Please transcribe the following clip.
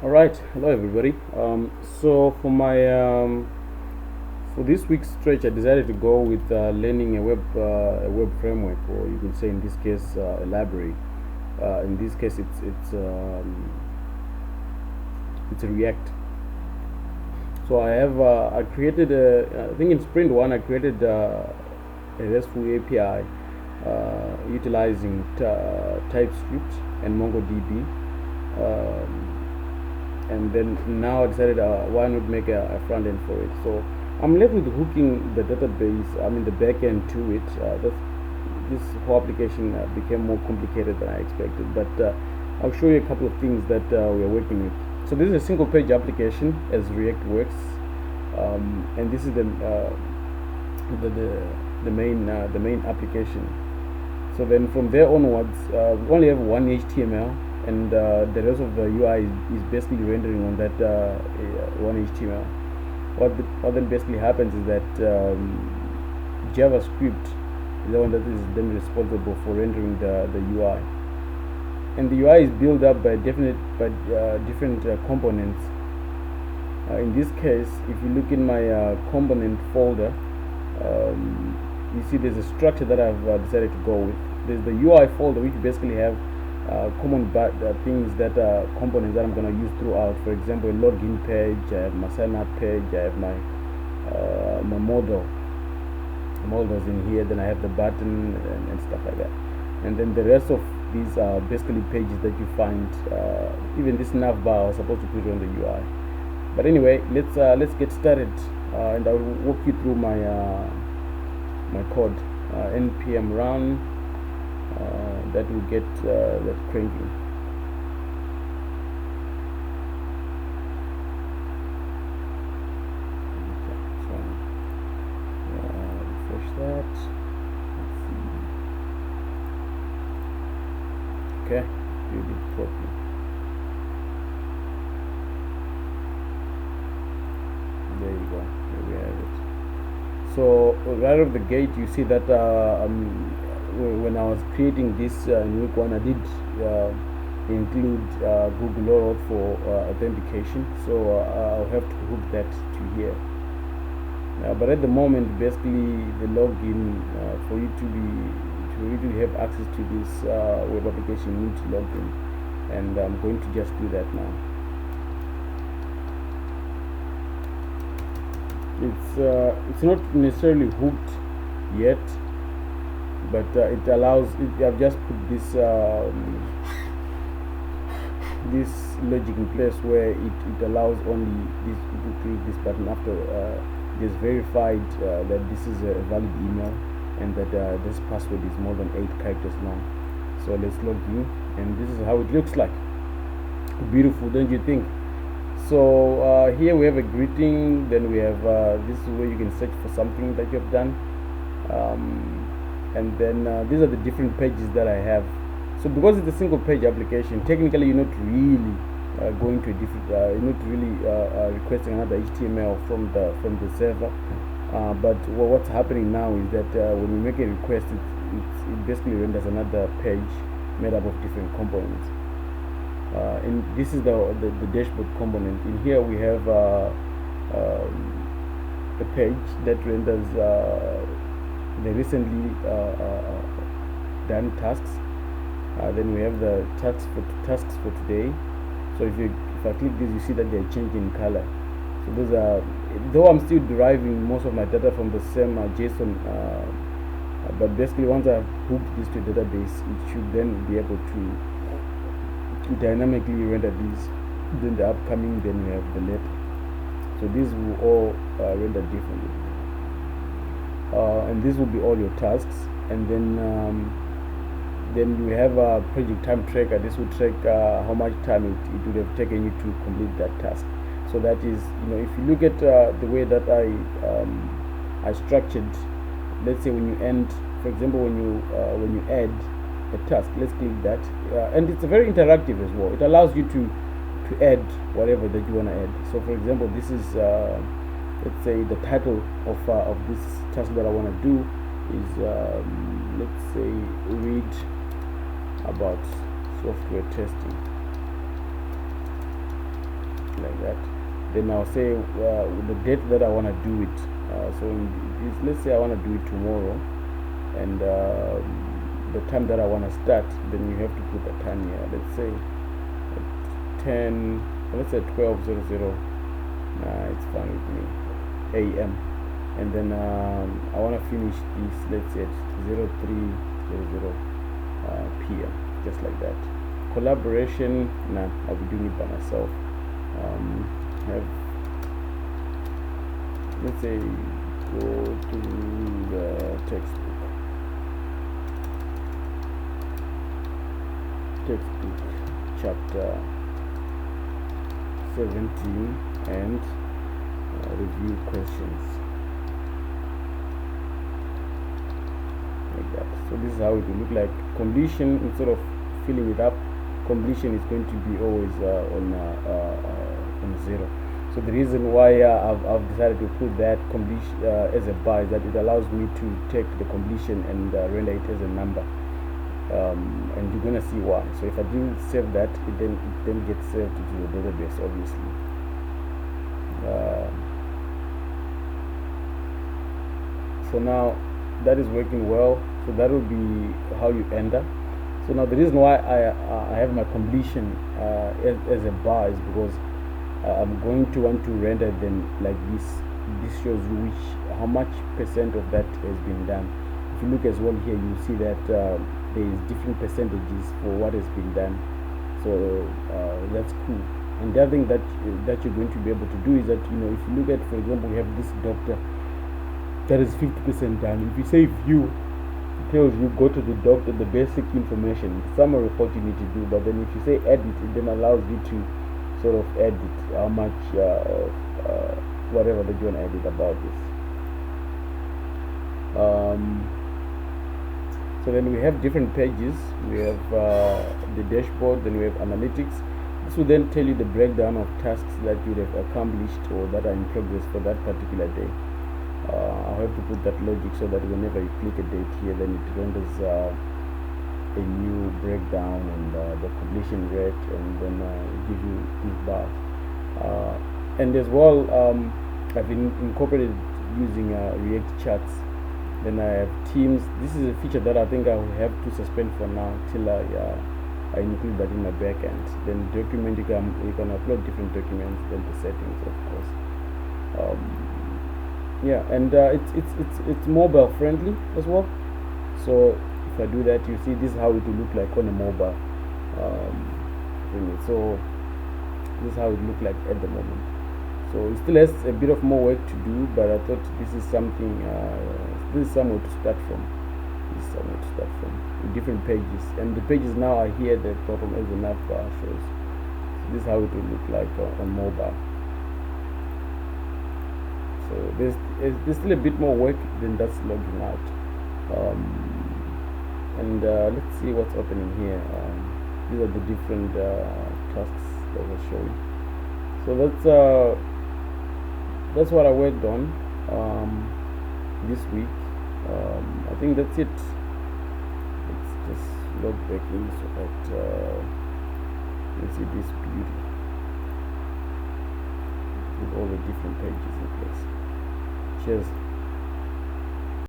All right, hello everybody. So for this week's stretch, I decided to go with learning a web framework, or you can say in this case a library. In this case, it's a React. So I created I think in Sprint one I created a RESTful API utilizing TypeScript and MongoDB. And then now I decided why not make a front end for it. So I'm left with hooking the database, I mean the backend to it. This whole application became more complicated than I expected, but I'll show you a couple of things that we're working with. So this is a single page application as React works, and this is the main application. So then from there onwards, we only have one HTML, and the rest of the UI is basically rendering on that one HTML. What then basically happens is that JavaScript is the one that is then responsible for rendering the UI, and the UI is built up by different components. In this case, if you look in my component folder, you see there's a structure that I've decided to go with. There's the UI folder, which basically have common things that are components that I'm going to use throughout. For example, a login page, I have my sign up page, I have my models in here, then I have the button and stuff like that. And then the rest of these are basically pages that you find. Even this nav bar I was supposed to put on the UI. But anyway, let's get started, and I'll walk you through my code. Npm run, that will get that cranking. Refresh that. Let's see. Okay, build it properly. There you go. There we have it. So right off the gate, you see that when I was creating this new one, I did include Google OAuth for authentication. So I'll have to hook that to here. But at the moment, basically, the login for you to have access to this web application, you need to log in, and I'm going to just do that now. It's not necessarily hooked yet, but it allows it. I've just put this logic in place where it allows only this people to click this button after it's verified that this is a valid email, and that this password is more than 8 characters long. So let's log in, and this is how it looks like. Beautiful, don't you think? So here we have a greeting. Then we have this is where you can search for something that you have done, and then these are the different pages that I have. So because it's a single page application, technically you're not really going to a different, you're not really requesting another HTML from the server. But what's happening now is that when we make a request, it basically renders another page made up of different components. And this is the dashboard component. In here we have a page that renders the recently done tasks. Then we have the tasks for today. So if I click this, you see that they're changing color. So those are, though I'm still deriving most of my data from the same JSON, but basically once I've hooked this to a database, it should then be able to dynamically render these. Then the upcoming, then we have the later. So these will all render differently, and this will be all your tasks. And then you have a project time tracker. This will track how much time it would have taken you to complete that task. So that is, if you look at the way that I structured, let's say when you end, for example, when you add a task, let's click that, and it's very interactive as well. It allows you to add whatever that you want to add. So for example, this is let's say the title of this task that I want to do is let's say read about software testing. like that. Then I'll say the date that I want to do it. So let's say I want to do it tomorrow, and the time that I want to start. Then you have to put a time here. Let's say 10. Let's say 12:00. It's fine with me. A.M. And then I want to finish this. Let's say at 03:00 p.m. Just like that. Collaboration. Nah, I'll be doing it by myself. Have, let's say, go to the textbook chapter 17 and review questions like that. So this is how it will look like. Completion, instead of filling it up, completion is going to be always on 0. So the reason why I've decided to put that completion as a bar is that it allows me to take the completion and render it as a number, and you're gonna see why. So if I didn't save that, it then gets saved to the database, obviously. So now that is working well. So that will be how you enter. So now the reason why I have my completion as a bar is because I'm going to want to render them like this. This shows you how much percent of that has been done. If you look as well here, you see that there is different percentages for what has been done. So that's cool. And the other thing that you're going to be able to do is that, you know, if you look at, for example, we have this doctor that is 50% done. If you say view, it tells you go to the doctor, the basic information, summary of what you need to do. But then if you say edit, it then allows you to sort of edit how much whatever that you want to edit about this. So then we have different pages. We have the dashboard, then we have analytics. This will then tell you the breakdown of tasks that you have accomplished or that are in progress for that particular day. I'll have to put that logic so that whenever you click a date here, then it renders a new breakdown and the completion rate, and then give you these bars. And as well, I've incorporated using React charts. Then I have teams. This is a feature that I think I will have to suspend for now till I include that in my backend. Then document, you can upload different documents, then the settings, of course. Yeah, and it's mobile friendly as well. So if I do that, you see this is how it will look like on a mobile. So this is how it look like at the moment. So it still has a bit of more work to do, but I thought this is something. This is somewhere to start from. With different pages, and the pages now are here at the bottom as the navbar shows. So this is how it will look like on mobile. So there's still a bit more work than that's logging out. And let's see what's happening here. These are the different tasks that are showing. So that's what I worked on this week. I think that's it. Let's just log back in so that you see this beauty with all the different pages in place. Cheers.